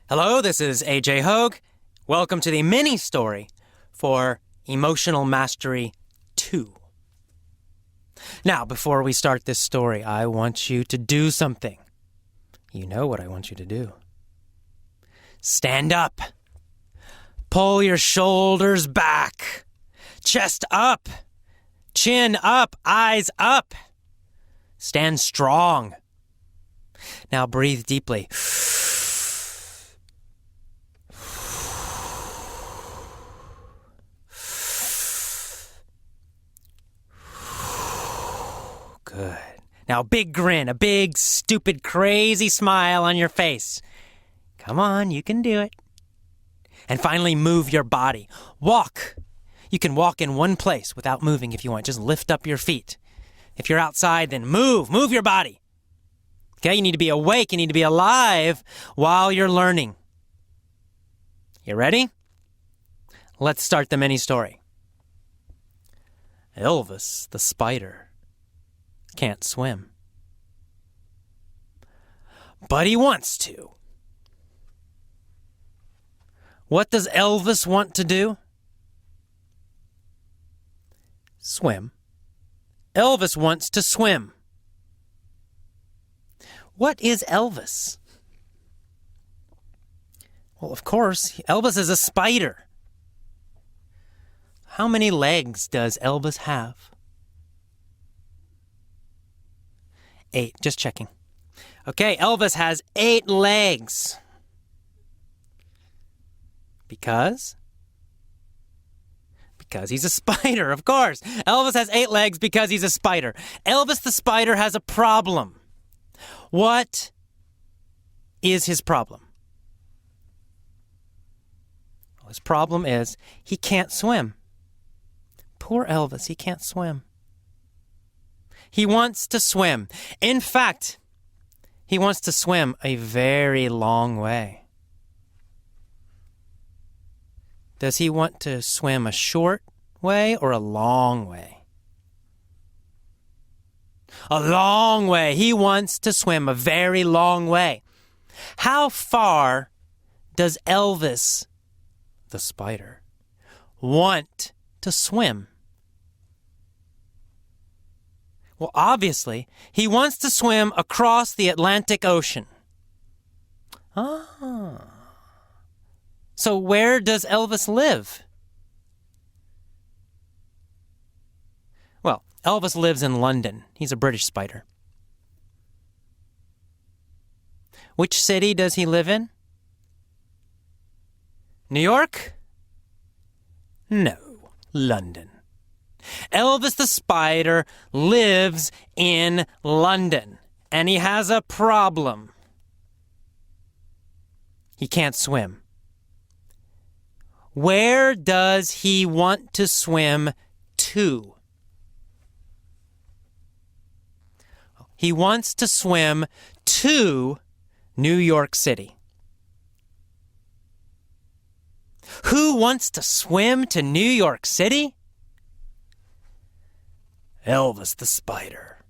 Hello, this is AJ Hogue. Welcome to the mini story for Emotional Mastery 2. Now, before we start this story, I want you to do something. You know what I want you to do. Stand up. Pull your shoulders back. Chest up. Chin up. Eyes up. Stand strong. Now breathe deeply. Good. Now big grin, a big, stupid, crazy smile on your face. Come on, you can do it. And finally, move your body. Walk. You can walk in one place without moving if you want. Just lift up your feet. If you're outside, then move. Move your body. Okay, you need to be awake. You need to be alive while you're learning. You ready? Let's start the mini story. Elvis the spider can't swim, but he wants to. What does Elvis want to do? Swim. Elvis wants to swim. What is Elvis? Well, of course, Elvis is a spider. How many legs does Elvis have? 8. Just checking. Okay, Elvis has 8 legs. Because he's a spider, of course. Elvis has 8 legs because he's a spider. Elvis the spider has a problem. What is his problem? Well, his problem is he can't swim. Poor Elvis, he can't swim. He wants to swim. In fact, he wants to swim a very long way. Does he want to swim a short way or a long way? A long way. He wants to swim a very long way. How far does Elvis, the spider, want to swim? Well, obviously, he wants to swim across the Atlantic Ocean. So where does Elvis live? Well, Elvis lives in London. He's a British spider. Which city does he live in? New York? No, London. Elvis the spider lives in London, and he has a problem. He can't swim. Where does he want to swim to? He wants to swim to New York City. Who wants to swim to New York City? Elvis the spider.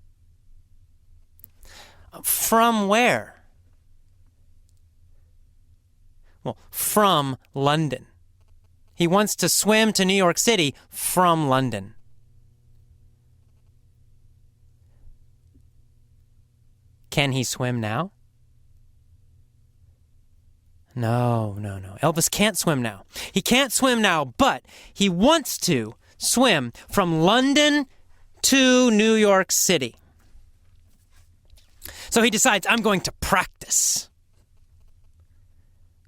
From where? Well, from London. He wants to swim to New York City from London. Can he swim now? No. Elvis can't swim now. He can't swim now, but he wants to swim from London to New York City. So he decides, I'm going to practice.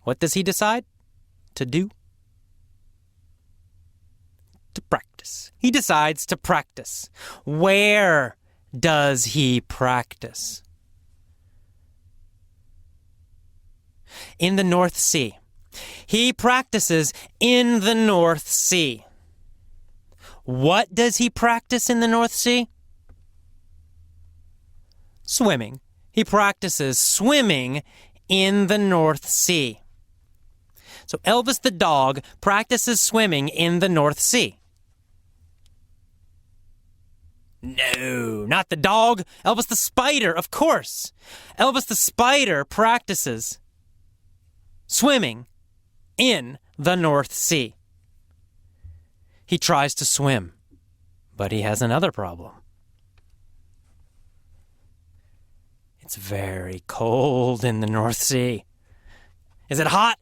What does he decide to do? To practice. He decides to practice. Where does he practice? In the North Sea. He practices in the North Sea. What does he practice in the North Sea? Swimming. He practices swimming in the North Sea. So Elvis the dog practices swimming in the North Sea. No, not the dog. Elvis the spider, of course. Elvis the spider practices swimming in the North Sea. He tries to swim, but he has another problem. It's very cold in the North Sea. Is it hot?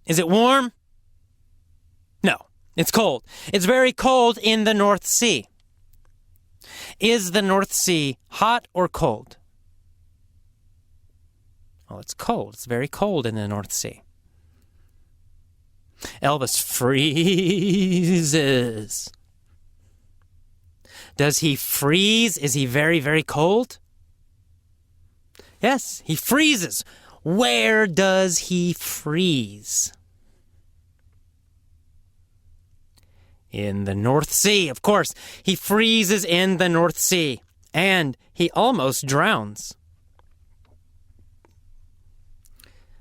Is it warm? No, it's cold. It's very cold in the North Sea. Is the North Sea hot or cold? Well, it's cold. It's very cold in the North Sea. Elvis freezes. Does he freeze? Is he very, very cold? Yes, he freezes. Where does he freeze? In the North Sea, of course. He freezes in the North Sea, and he almost drowns.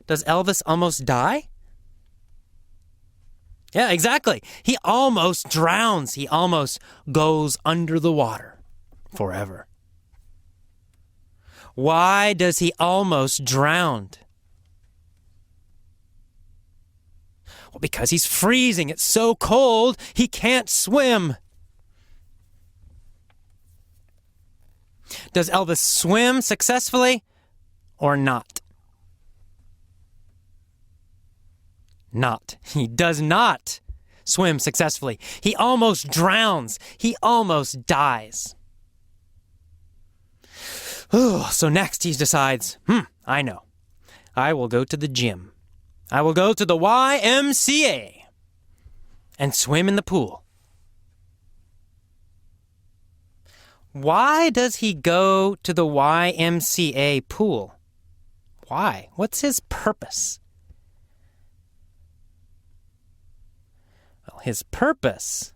Does Elvis almost die? Yeah, exactly. He almost drowns. He almost goes under the water forever. Why does he almost drown? Well, because he's freezing. It's so cold, he can't swim. Does Elvis swim successfully or not? Not. He does not swim successfully. He almost drowns. He almost dies. So next he decides, I know. I will go to the gym. I will go to the YMCA and swim in the pool. Why does he go to the YMCA pool? Why? What's his purpose? Well, his purpose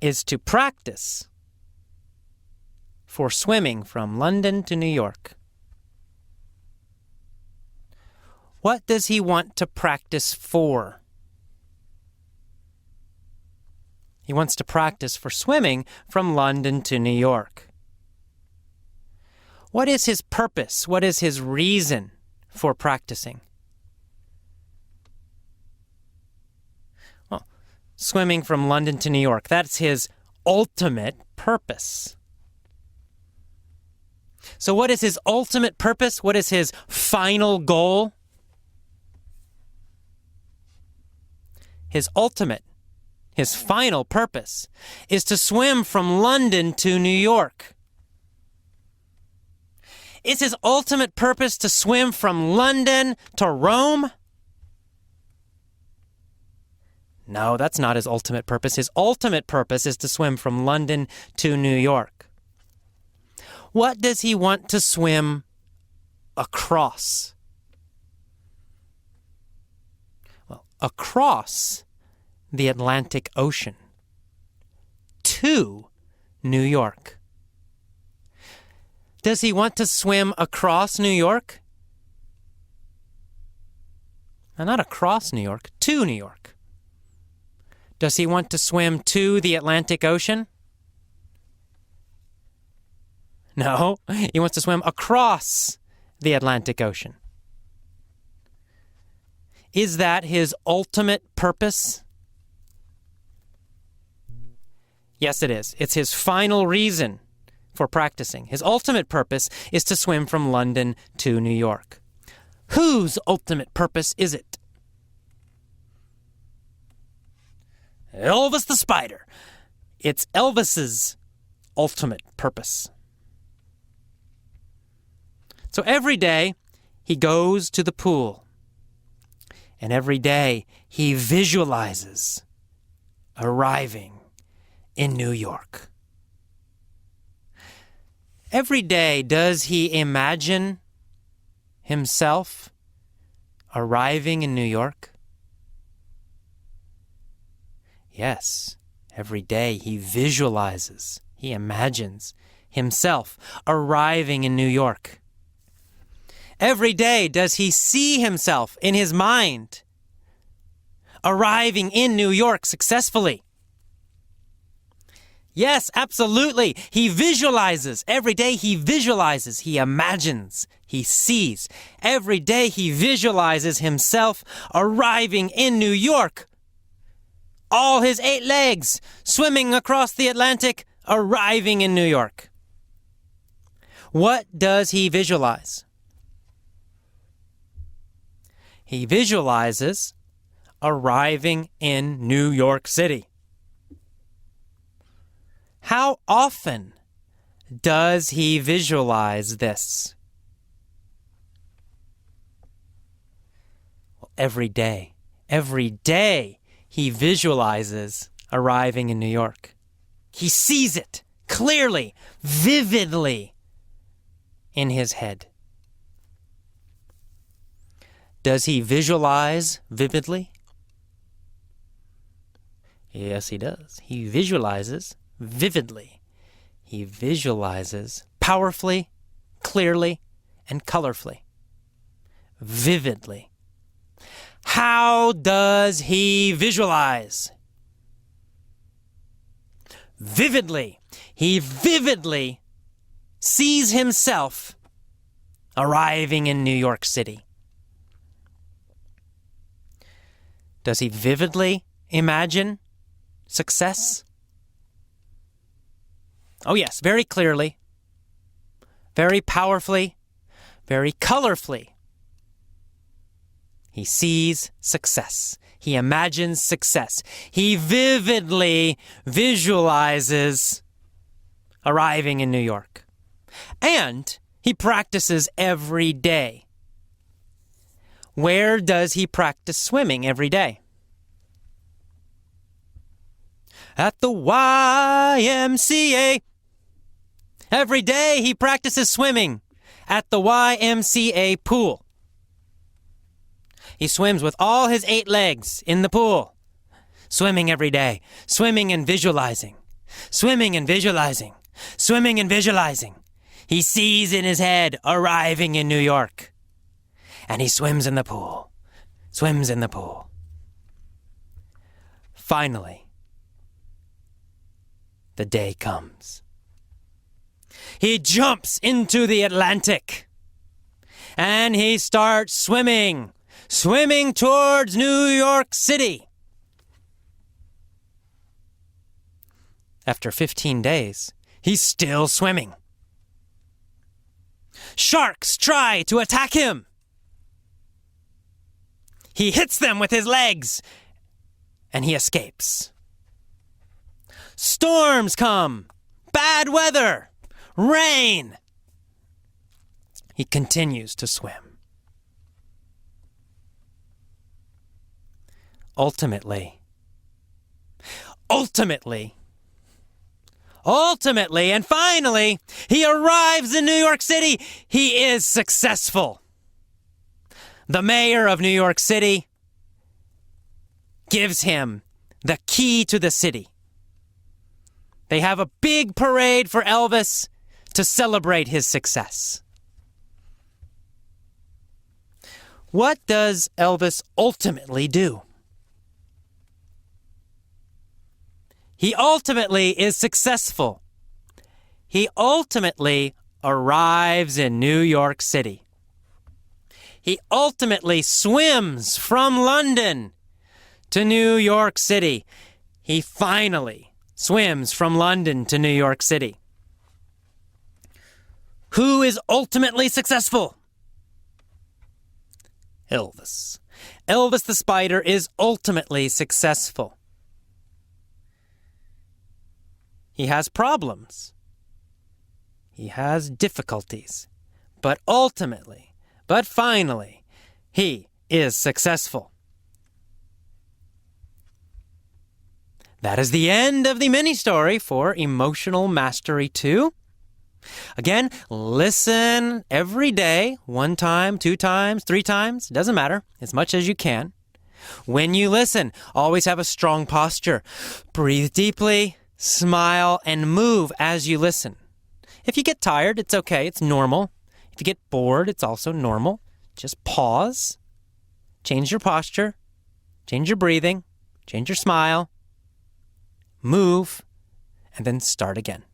is to practice for swimming from London to New York. What does he want to practice for? He wants to practice for swimming from London to New York. What is his purpose? What is his reason for practicing? Well, swimming from London to New York, that's his ultimate purpose. So what is his ultimate purpose? What is his final goal? His final purpose is to swim from London to New York. Is his ultimate purpose to swim from London to Rome? No, that's not his ultimate purpose. His ultimate purpose is to swim from London to New York. What does he want to swim across? Well, across the Atlantic Ocean to New York. Does he want to swim across New York? No, not across New York, to New York. Does he want to swim to the Atlantic Ocean? No, he wants to swim across the Atlantic Ocean. Is that his ultimate purpose? Yes, it is. It's his final reason for practicing. His ultimate purpose is to swim from London to New York. Whose ultimate purpose is it? Elvis the Spider. It's Elvis's ultimate purpose. So every day he goes to the pool, and every day he visualizes arriving in New York. Every day, does he imagine himself arriving in New York? Yes, every day he visualizes, he imagines himself arriving in New York. Every day, does he see himself in his mind arriving in New York successfully? Yes, absolutely. He visualizes. Every day he visualizes. He imagines he sees. Every day he visualizes himself arriving in New York. All his 8 legs swimming across the Atlantic, arriving in New York. What does he visualize? He visualizes arriving in New York City. How often does he visualize this? Well, every day. Every day he visualizes arriving in New York. He sees it clearly, vividly in his head. Does he visualize vividly? Yes, he does. He visualizes vividly. He visualizes powerfully, clearly, and colorfully. Vividly. How does he visualize? Vividly. He vividly sees himself arriving in New York City. Does he vividly imagine success? Oh yes, very clearly, very powerfully, very colorfully. He sees success. He imagines success. He vividly visualizes arriving in New York. And he practices every day. Where does he practice swimming every day? At the YMCA. Every day he practices swimming at the YMCA pool. He swims with all his 8 legs in the pool. Swimming every day. Swimming and visualizing. Swimming and visualizing. Swimming and visualizing. He sees in his head arriving in New York. And he swims in the pool. Swims in the pool. Finally, the day comes. He jumps into the Atlantic. And he starts swimming. Swimming towards New York City. After 15 days, he's still swimming. Sharks try to attack him. He hits them with his legs, and he escapes. Storms come, bad weather, rain. He continues to swim. Ultimately, and finally, he arrives in New York City. He is successful. The mayor of New York City gives him the key to the city. They have a big parade for Elvis to celebrate his success. What does Elvis ultimately do? He ultimately is successful. He ultimately arrives in New York City. He ultimately swims from London to New York City. He finally swims from London to New York City. Who is ultimately successful? Elvis. Elvis the Spider is ultimately successful. He has problems. He has difficulties. But finally, he is successful. That is the end of the mini-story for Emotional Mastery 2. Again, listen every day, 1 time, 2 times, 3 times, doesn't matter, as much as you can. When you listen, always have a strong posture. Breathe deeply, smile, and move as you listen. If you get tired, it's okay, it's normal. If you get bored, it's also normal. Just pause, change your posture, change your breathing, change your smile, move, and then start again.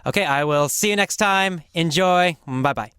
Okay, I will see you next time. Enjoy. Bye-bye.